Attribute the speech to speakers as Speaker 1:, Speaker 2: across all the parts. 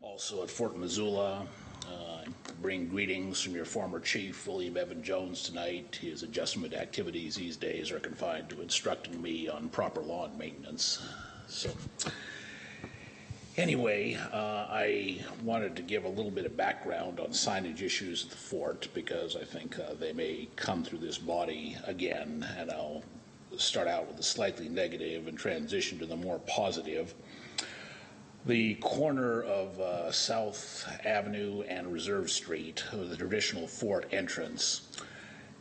Speaker 1: Also at Fort Missoula, bring greetings from your former chief, William Evan Jones, tonight. His adjustment activities these days are confined to instructing me on proper lawn maintenance. So anyway, I wanted to give a little bit of background on signage issues at the fort because I think they may come through this body again, and I'll start out with the slightly negative and transition to the more positive. The corner of South Avenue and Reserve Street, the traditional fort entrance,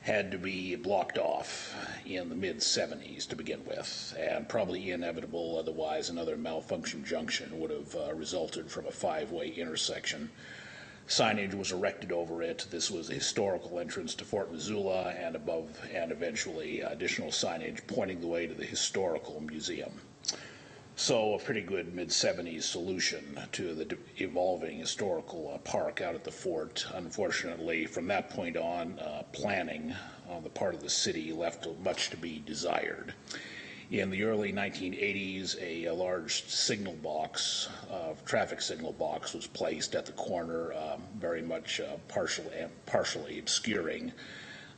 Speaker 1: had to be blocked off in the mid-'70s to begin with, and probably inevitable, otherwise another malfunction junction would have resulted from a five-way intersection. Signage was erected over it. This was a historical entrance to Fort Missoula, and above and eventually additional signage pointing the way to the historical museum. So a pretty good mid-'70s solution to the evolving historical park out at the fort. Unfortunately, from that point on, planning on the part of the city left much to be desired. In the early 1980s, a large signal box, traffic signal box, was placed at the corner, very much partially obscuring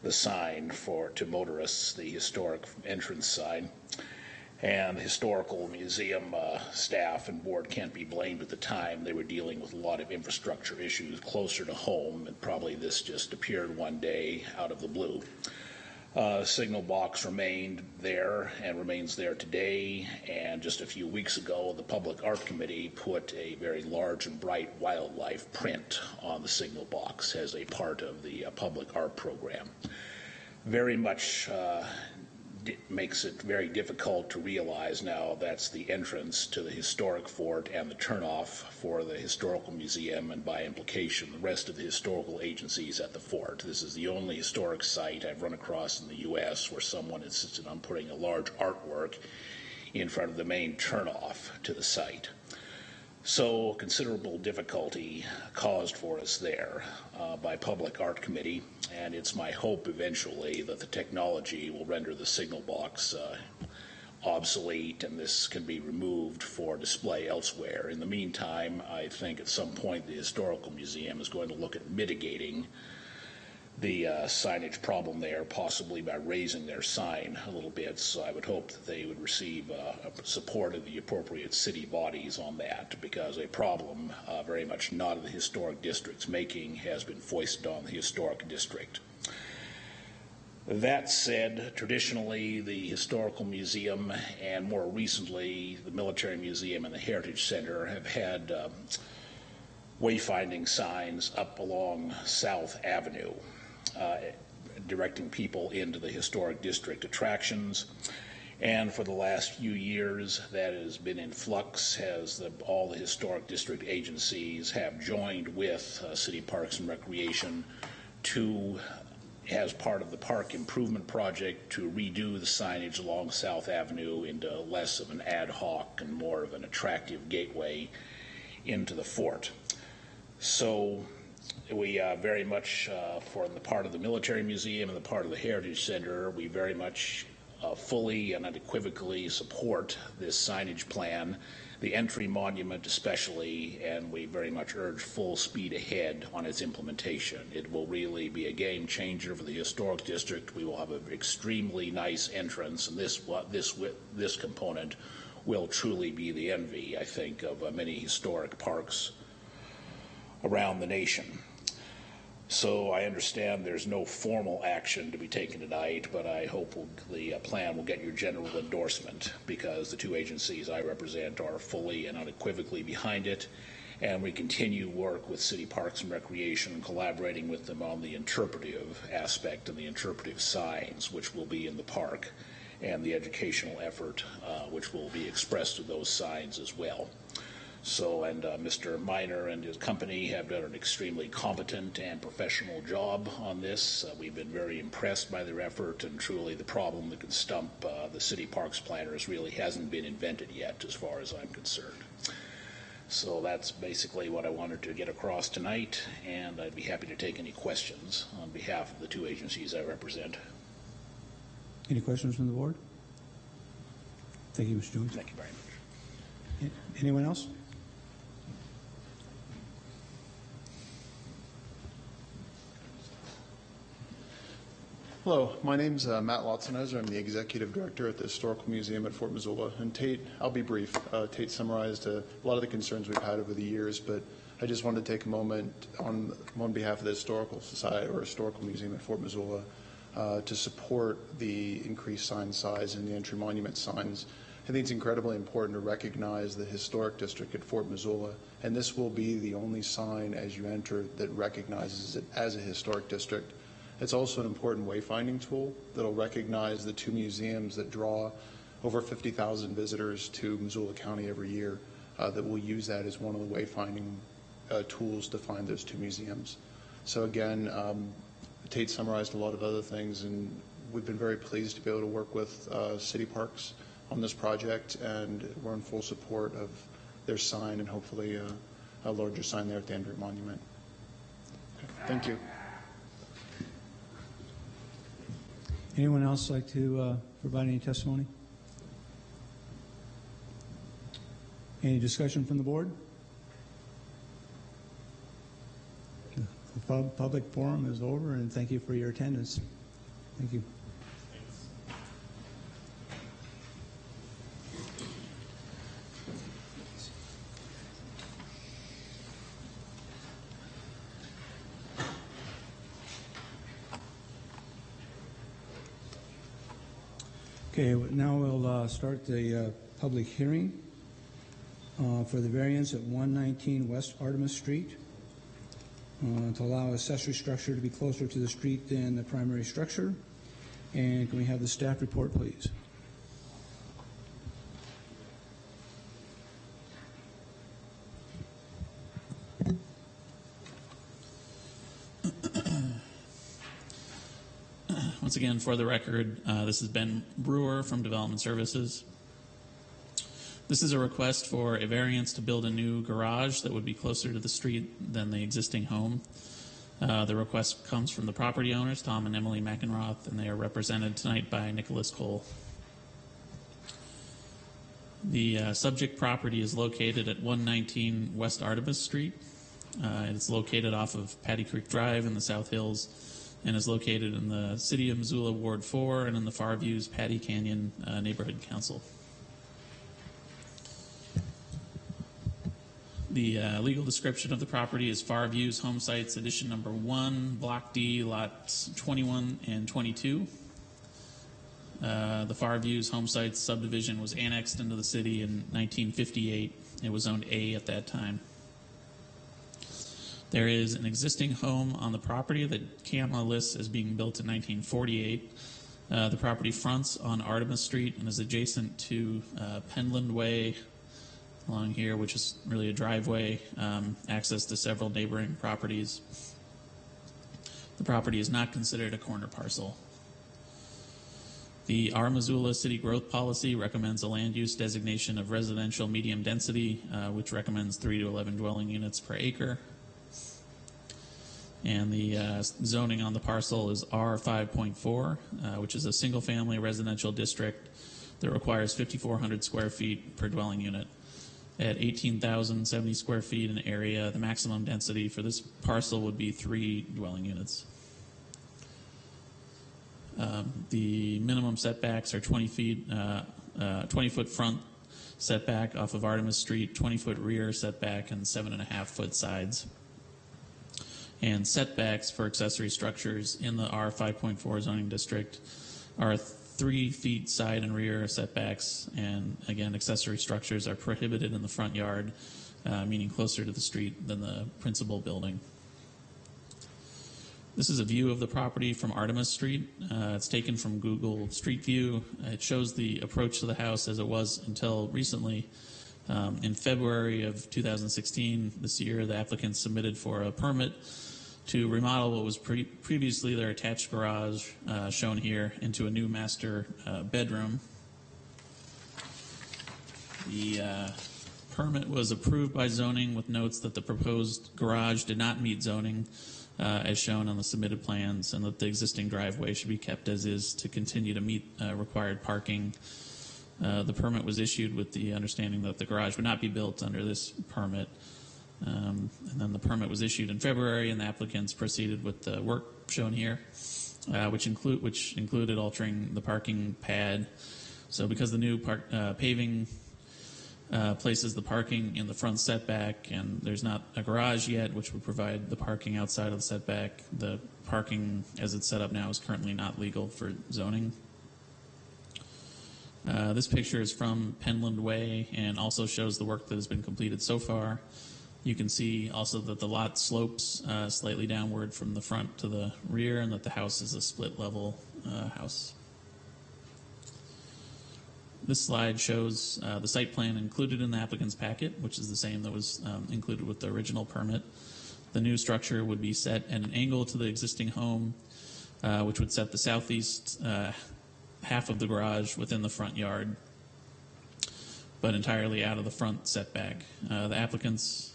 Speaker 1: the sign to motorists, the historic entrance sign. And the historical museum staff and board can't be blamed at the time. They were dealing with a lot of infrastructure issues closer to home, and probably this just appeared one day out of the blue. Signal box remained there and remains there today, and just a few weeks ago the Public Art Committee put a very large and bright wildlife print on the signal box as a part of the public art program. Very much makes it very difficult to realize now that's the entrance to the historic fort and the turnoff for the historical museum, and by implication the rest of the historical agencies at the fort. This is the only historic site I've run across in the U.S. where someone insisted on putting a large artwork in front of the main turnoff to the site. So considerable difficulty caused for us there by Public Art Committee, and it's my hope eventually that the technology will render the signal box obsolete and this can be removed for display elsewhere. In the meantime, I think at some point the Historical Museum is going to look at mitigating the signage problem there, possibly by raising their sign a little bit. So I would hope that they would receive support of the appropriate city bodies on that, because a problem very much not of the historic district's making has been foisted on the historic district. That said, traditionally the Historical Museum and more recently the Military Museum and the Heritage Center have had wayfinding signs up along South Avenue, directing people into the historic district attractions. And for the last few years that has been in flux as all the historic district agencies have joined with City Parks and Recreation to, as part of the park improvement project, to redo the signage along South Avenue into less of an ad hoc and more of an attractive gateway into the fort. So we very much, for the part of the Military Museum and the part of the Heritage Center, we very much fully and unequivocally support this signage plan, the entry monument especially, and we very much urge full speed ahead on its implementation. It will really be a game changer for the historic district. We will have an extremely nice entrance, and this component will truly be the envy, I think, of many historic parks around the nation. So I understand there's no formal action to be taken tonight, but I hope the plan will get your general endorsement, because the two agencies I represent are fully and unequivocally behind it, and we continue work with City Parks and Recreation, collaborating with them on the interpretive aspect and the interpretive signs which will be in the park, and the educational effort which will be expressed through those signs as well. So, and Mr. Miner and his company have done an extremely competent and professional job on this. We've been very impressed by their effort, and truly the problem that can stump the city parks planners really hasn't been invented yet, as far as I'm concerned. So that's basically what I wanted to get across tonight, and I'd be happy to take any questions on behalf of the two agencies I represent.
Speaker 2: Any questions from the board? Thank you, Mr. Jones.
Speaker 1: Thank you very much.
Speaker 2: Anyone else?
Speaker 3: Hello, my name's Matt Lotzenoser. I'm the Executive Director at the Historical Museum at Fort Missoula. And Tate, I'll be brief. Tate summarized a lot of the concerns we've had over the years, but I just wanted to take a moment on behalf of the Historical Society or Historical Museum at Fort Missoula to support the increased sign size and the entry monument signs. I think it's incredibly important to recognize the historic district at Fort Missoula, and this will be the only sign as you enter that recognizes it as a historic district. It's also an important wayfinding tool that will recognize the two museums that draw over 50,000 visitors to Missoula County every year, that will use that as one of the wayfinding tools to find those two museums. So again, Tate summarized a lot of other things, and we've been very pleased to be able to work with City Parks on this project, and we're in full support of their sign and hopefully a larger sign there at the Andrew Monument. Okay, thank you.
Speaker 2: Anyone else like to provide any testimony? Any discussion from the board? The public forum is over, and thank you for your attendance. Thank you. Okay, now we'll start the public hearing for the variance at 119 West Artemis Street to allow accessory structure to be closer to the street than the primary structure. And can we have the staff report, please?
Speaker 4: Once again, for the record, this is Ben Brewer from Development Services. This is a request for a variance to build a new garage that would be closer to the street than the existing home. The request comes from the property owners, Tom and Emily McEnroth, and they are represented tonight by Nicholas Cole. The subject property is located at 119 West Artemis Street. It's located off of Patty Creek Drive in the South Hills, and is located in the City of Missoula Ward 4 and in the Far Views Patty Canyon Neighborhood Council. The legal description of the property is Far Views Home Sites Edition Number 1, Block D, Lots 21 and 22. The Far Views Home Sites subdivision was annexed into the city in 1958. It was zoned A at that time. There is an existing home on the property that CAMA lists as being built in 1948. The property fronts on Artemis Street and is adjacent to Penland Way along here, which is really a driveway, access to several neighboring properties. The property is not considered a corner parcel. The Our Missoula City Growth Policy recommends a land use designation of residential medium density, which recommends 3 to 11 dwelling units per acre. And the zoning on the parcel is R5.4, which is a single-family residential district that requires 5,400 square feet per dwelling unit. At 18,070 square feet in area, the maximum density for this parcel would be 3 dwelling units. The minimum setbacks are 20 feet, 20-foot front setback off of Artemis Street, 20-foot rear setback, and 7.5-foot sides. And setbacks for accessory structures in the R5.4 zoning district are 3 feet side and rear setbacks, and again, accessory structures are prohibited in the front yard, meaning closer to the street than the principal building. This is a view of the property from Artemis Street. It's taken from Google Street View. It shows the approach to the house as it was until recently. In February of 2016, this year, the applicant submitted for a permit to remodel what was previously their attached garage, shown here, into a new master bedroom. The permit was approved by zoning with notes that the proposed garage did not meet zoning as shown on the submitted plans, and that the existing driveway should be kept as is to continue to meet required parking. The permit was issued with the understanding that the garage would not be built under this permit. And then the permit was issued in February, and the applicants proceeded with the work shown here. which included altering the parking pad. So because the new paving places the parking in the front setback, and there's not a garage yet, which would provide the parking outside of the setback, the parking as it's set up now is currently not legal for zoning. This picture is from Penland Way and also shows the work that has been completed so far. You can see also that the lot slopes slightly downward from the front to the rear, and that the house is a split level house. This slide shows the site plan included in the applicant's packet, which is the same that was included with the original permit. The new structure would be set at an angle to the existing home, which would set the southeast half of the garage within the front yard, but entirely out of the front setback. The applicant's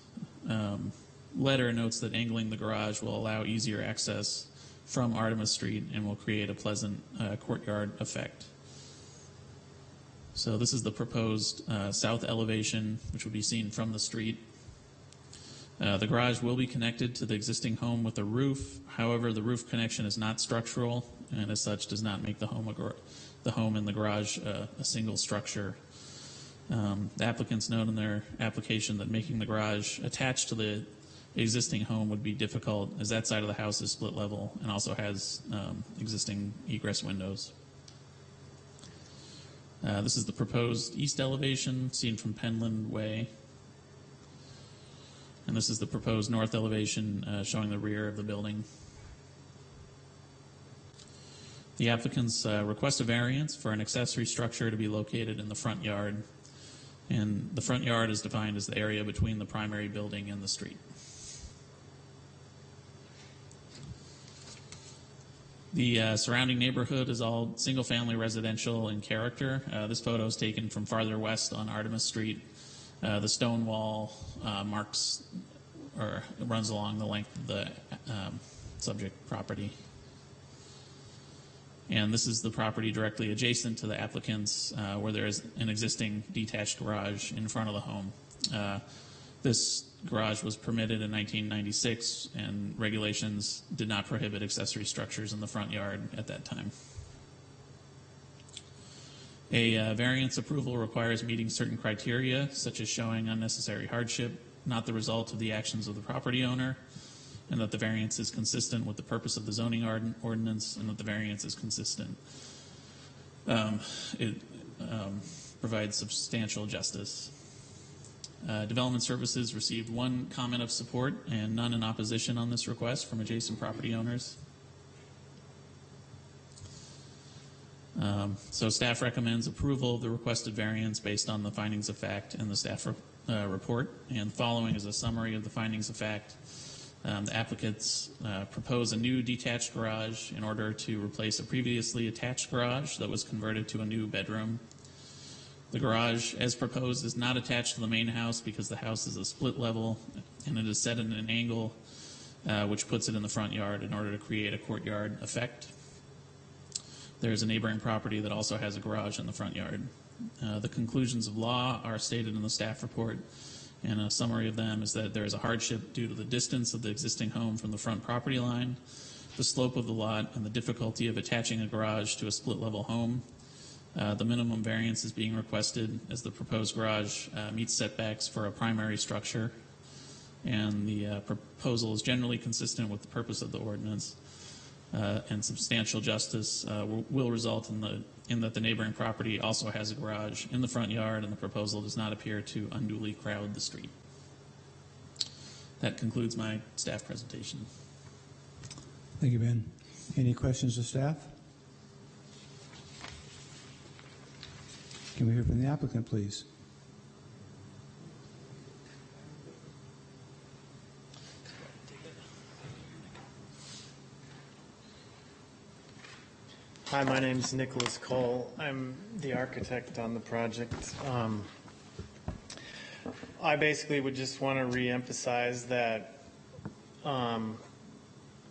Speaker 4: letter notes that angling the garage will allow easier access from Artemis Street and will create a pleasant courtyard effect. So this is the proposed south elevation, which will be seen from the street. The garage will be connected to the existing home with a roof. However, the roof connection is not structural, and as such does not make the home and the garage a single structure. The applicants note in their application that making the garage attached to the existing home would be difficult, as that side of the house is split level and also has existing egress windows. This is the proposed east elevation seen from Penland Way. And this is the proposed north elevation showing the rear of the building. The applicants request a variance for an accessory structure to be located in the front yard. And the front yard is defined as the area between the primary building and the street. The surrounding neighborhood is all single-family residential in character. This photo is taken from farther west on Artemis Street. The stone wall marks or runs along the length of the subject property. And this is the property directly adjacent to the applicants, where there is an existing detached garage in front of the home. This garage was permitted in 1996, and regulations did not prohibit accessory structures in the front yard at that time. A variance approval requires meeting certain criteria, such as showing unnecessary hardship, not the result of the actions of the property owner, and that the variance is consistent with the purpose of the zoning ordinance, and that the variance is consistent. It provides substantial justice. Development Services received one comment of support and none in opposition on this request from adjacent property owners. So staff recommends approval of the requested variance based on the findings of fact in the staff report. And following is a summary of the findings of fact. The applicants propose a new detached garage in order to replace a previously attached garage that was converted to a new bedroom. The garage, as proposed, is not attached to the main house because the house is a split level, and it is set at an angle which puts it in the front yard in order to create a courtyard effect. There is a neighboring property that also has a garage in the front yard. The conclusions of law are stated in the staff report, and a summary of them is that there is a hardship due to the distance of the existing home from the front property line, the slope of the lot, and the difficulty of attaching a garage to a split-level home. The minimum variance is being requested as the proposed garage meets setbacks for a primary structure, and the proposal is generally consistent with the purpose of the ordinance. And substantial justice will result in that the neighboring property also has a garage in the front yard, and the proposal does not appear to unduly crowd the street. That concludes my staff presentation.
Speaker 2: Thank you, Ben. Any questions of staff? Can we hear from the applicant, please?
Speaker 5: Hi, my name is Nicholas Cole. I'm the architect on the project. I basically would just want to reemphasize that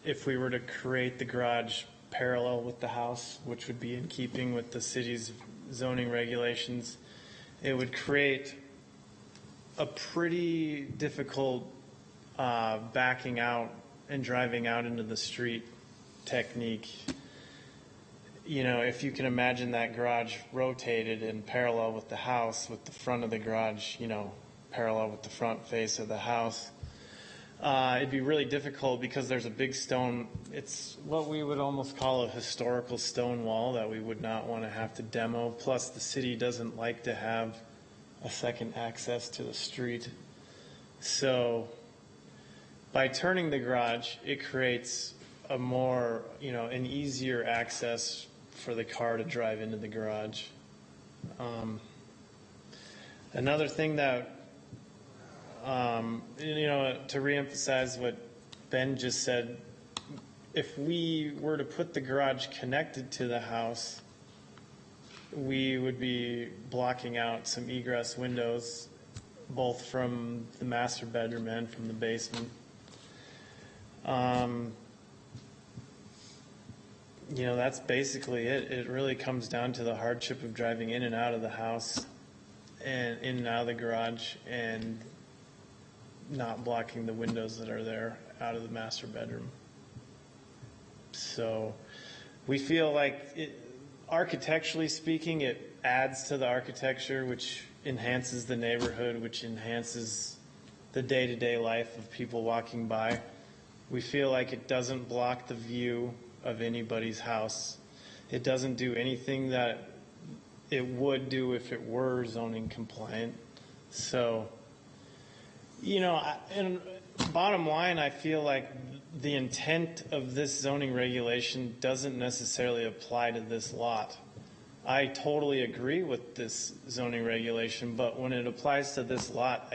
Speaker 5: if we were to create the garage parallel with the house, which would be in keeping with the city's zoning regulations, it would create a pretty difficult backing out and driving out into the street technique. if you can imagine that garage rotated in parallel with the house, with the front of the garage, parallel with the front face of the house, it'd be really difficult because there's a big stone. It's what we would almost call a historical stone wall that we would not want to have to demo. Plus, the city doesn't like to have a second access to the street. So by turning the garage, it creates a more, an easier access for the car to drive into the garage. Another thing that, to reemphasize what Ben just said, if we were to put the garage connected to the house, we would be blocking out some egress windows, both from the master bedroom and from the basement. That's basically it. It really comes down to the hardship of driving in and out of the house and in and out of the garage and not blocking the windows that are there out of the master bedroom. So we feel like architecturally speaking, it adds to the architecture, which enhances the neighborhood, which enhances the day-to-day life of people walking by. We feel like it doesn't block the view of anybody's house. It doesn't do anything that it would do if it were zoning compliant. So, and bottom line, I feel like the intent of this zoning regulation doesn't necessarily apply to this lot. I totally agree with this zoning regulation, but when it applies to this lot,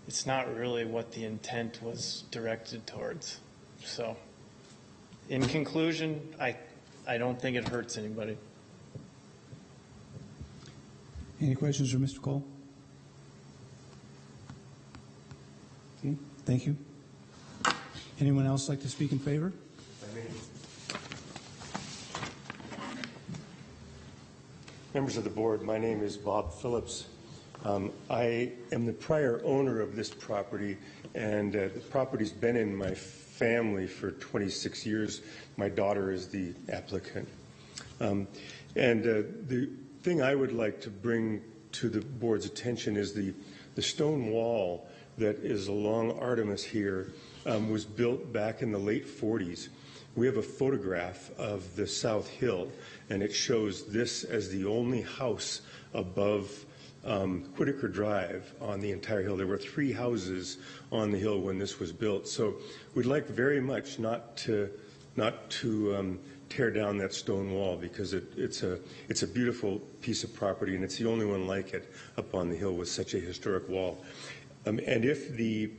Speaker 5: it's not really what the intent was directed towards. So, in conclusion, I don't think it hurts anybody.
Speaker 2: Any questions for Mr. Cole? Okay, thank you. Anyone else like to speak in favor?
Speaker 6: Members of the board, my name is Bob Phillips. I am the prior owner of this property, and the property's been in my family for 26 years. My daughter is the applicant. The thing I would like to bring to the board's attention is the stone wall that is along Artemis here was built back in the late 40s. We have a photograph of the South Hill, and it shows this as the only house above Whitaker Drive on the entire hill. There were 3 houses on the hill when this was built. So we'd like very much not to tear down that stone wall, because it's a beautiful piece of property, and it's the only one like it up on the hill with such a historic wall. And if the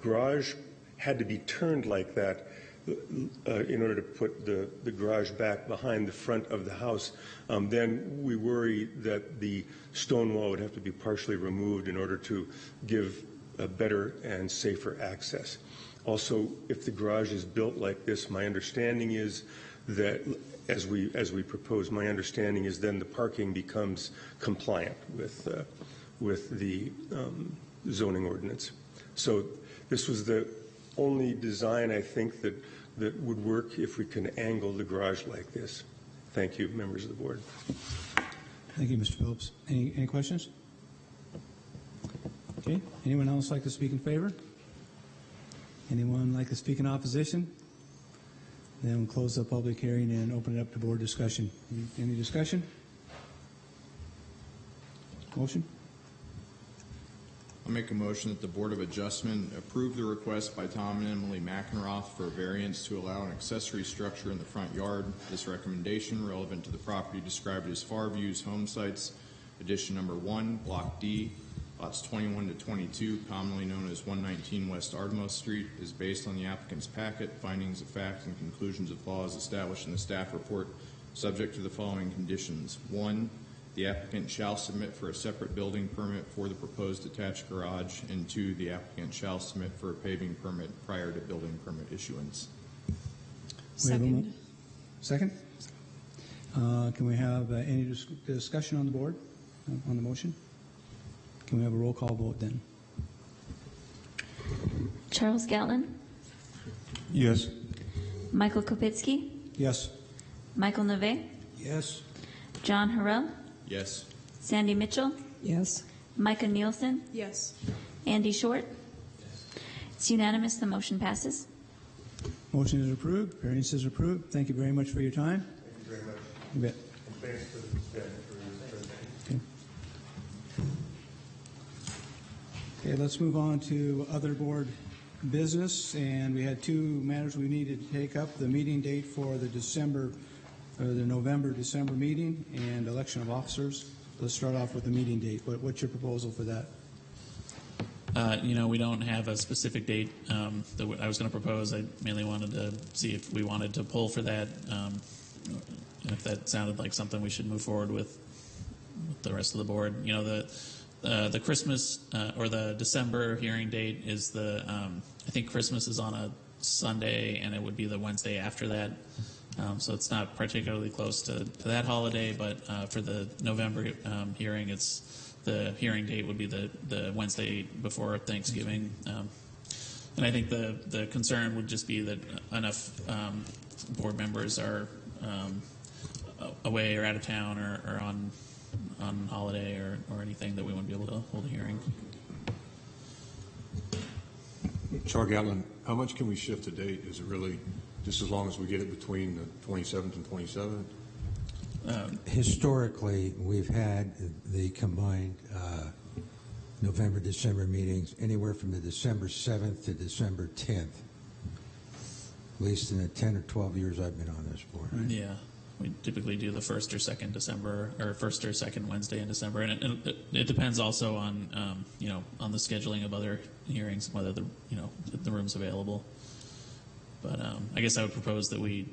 Speaker 6: garage had to be turned like that in order to put the garage back behind the front of the house, then we worry that the stone wall would have to be partially removed in order to give a better and safer access. Also, if the garage is built like this, my understanding is that, as we propose, my understanding is then the parking becomes compliant with the zoning ordinance. So this was the only design, I think, that would work if we can angle the garage like this. Thank you, members of the board.
Speaker 2: Thank you, Mr. Phillips. Any questions? Okay. Anyone else like to speak in favor? Anyone like to speak in opposition? Then we'll close the public hearing and open it up to board discussion. Any discussion? Motion?
Speaker 7: I'll make a motion that the Board of Adjustment approve the request by Tom and Emily McEnroth for a variance to allow an accessory structure in the front yard. This recommendation relevant to the property described as Farview's Home Sites, Edition Number 1, Block D, lots 21 to 22, commonly known as 119 West Ardmouth Street, is based on the applicant's packet, findings of fact, and conclusions of law as established in the staff report, subject to the following conditions. 1, the applicant shall submit for a separate building permit for the proposed attached garage, and 2, the applicant shall submit for a paving permit prior to building permit issuance.
Speaker 2: Second. Second? Can we have any discussion on the board, on the motion? Can we have a roll call vote then?
Speaker 8: Charles Gatlin?
Speaker 2: Yes.
Speaker 8: Michael Kopitsky?
Speaker 2: Yes.
Speaker 8: Michael Neve,
Speaker 2: Yes.
Speaker 8: John Harrell,
Speaker 7: Yes.
Speaker 8: Sandy Mitchell,
Speaker 9: Yes.
Speaker 8: Micah Nielsen,
Speaker 9: Yes.
Speaker 8: Andy Short. It's unanimous. The motion passes.
Speaker 2: Motion is approved. Variance is approved. Thank you very much for your time.
Speaker 6: Thank you very much.
Speaker 2: You bet.
Speaker 6: And thanks for the staff for your presentation.
Speaker 2: Okay, let's move on to other board business, and we had two matters we needed to take up: the meeting date for the November-December meeting, and election of officers. Let's start off with the meeting date. What's your proposal for that?
Speaker 4: We don't have a specific date that I was going to propose. I mainly wanted to see if we wanted to pull for that, and if that sounded like something we should move forward with the rest of the board. The Christmas or the December hearing date is I think Christmas is on a Sunday, and it would be the Wednesday after that. So it's not particularly close to that holiday, but for the November hearing, the hearing date would be the Wednesday before Thanksgiving. And I think the concern would just be that enough board members are away or out of town or on holiday or anything that we wouldn't be able to hold a hearing.
Speaker 10: Char Gatlin, how much can we shift the date? Is it really just as long as we get it between the 27th and 27th?
Speaker 11: Historically, we've had the combined November, December meetings anywhere from the December 7th to December 10th, at least in the 10 or 12 years I've been on this board.
Speaker 2: Right.
Speaker 4: Yeah, we typically do the first or second December, or first or second Wednesday in December, and it depends also on on the scheduling of other hearings, whether the room's available. But I guess I would propose that we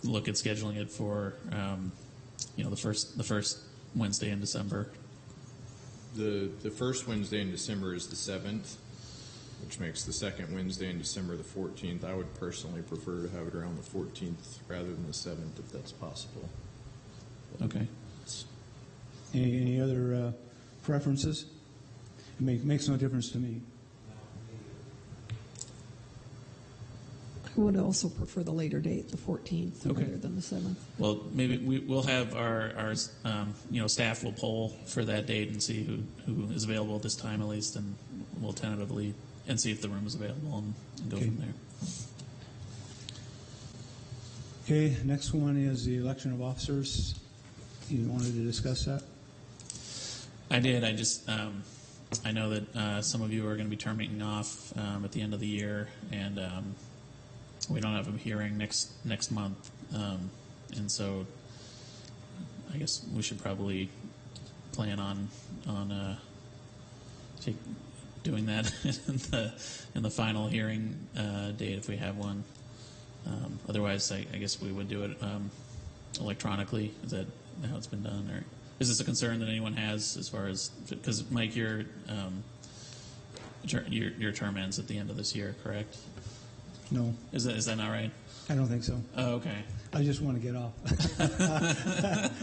Speaker 4: look at scheduling it for the first Wednesday in December.
Speaker 7: The first Wednesday in December is the 7th, which makes the second Wednesday in December the 14th. I would personally prefer to have it around the 14th rather than the 7th, if that's possible.
Speaker 4: Okay.
Speaker 2: Any other preferences? It makes no difference to me.
Speaker 9: I would also prefer the later date, the 14th,
Speaker 4: Okay.
Speaker 9: rather than the 7th.
Speaker 4: Well, maybe we'll have our staff will poll for that date and see who is available at this time at least, and we'll tentatively and see if the room is available and go
Speaker 2: Okay.
Speaker 4: from there.
Speaker 2: Okay, next one is the election of officers. You wanted to discuss that?
Speaker 4: I did. I just I know that some of you are going to be terminating off at the end of the year, and we don't have a hearing next month, and so I guess we should probably plan on doing that in the final hearing date if we have one. Otherwise, I guess we would do it electronically. Is that how it's been done, or is this a concern that anyone has as far as, because Mike, your term ends at the end of this year, correct?
Speaker 2: No,
Speaker 4: Is that not right?
Speaker 2: I don't think so.
Speaker 4: Oh, okay.
Speaker 2: I just want to get off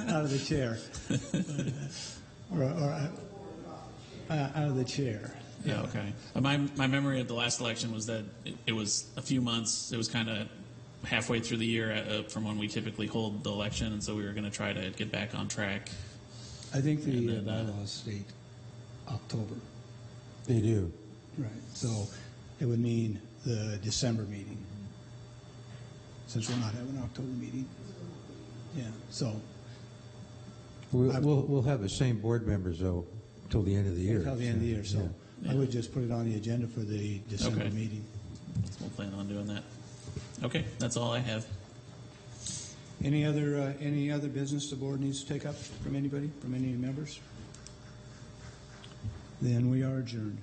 Speaker 2: out of the chair, or out of the chair.
Speaker 4: Yeah. Okay. My memory of the last election was that it was a few months. It was kind of halfway through the year from when we typically hold the election, and so we were going to try to get back on track.
Speaker 2: I think the
Speaker 4: And then,
Speaker 2: bylaws state October.
Speaker 11: They do.
Speaker 2: Right. So it would mean the December meeting, since we're not having an October meeting. Yeah. So
Speaker 11: We'll have the same board members, though, till the end of the year.
Speaker 2: until the end of the year. So
Speaker 4: Yeah.
Speaker 2: I would just put it on the agenda for the December
Speaker 4: Okay.
Speaker 2: meeting.
Speaker 4: We'll plan on doing that. Okay, that's all I have.
Speaker 2: Any other business the board needs to take up from anybody, from any members? Then we are adjourned.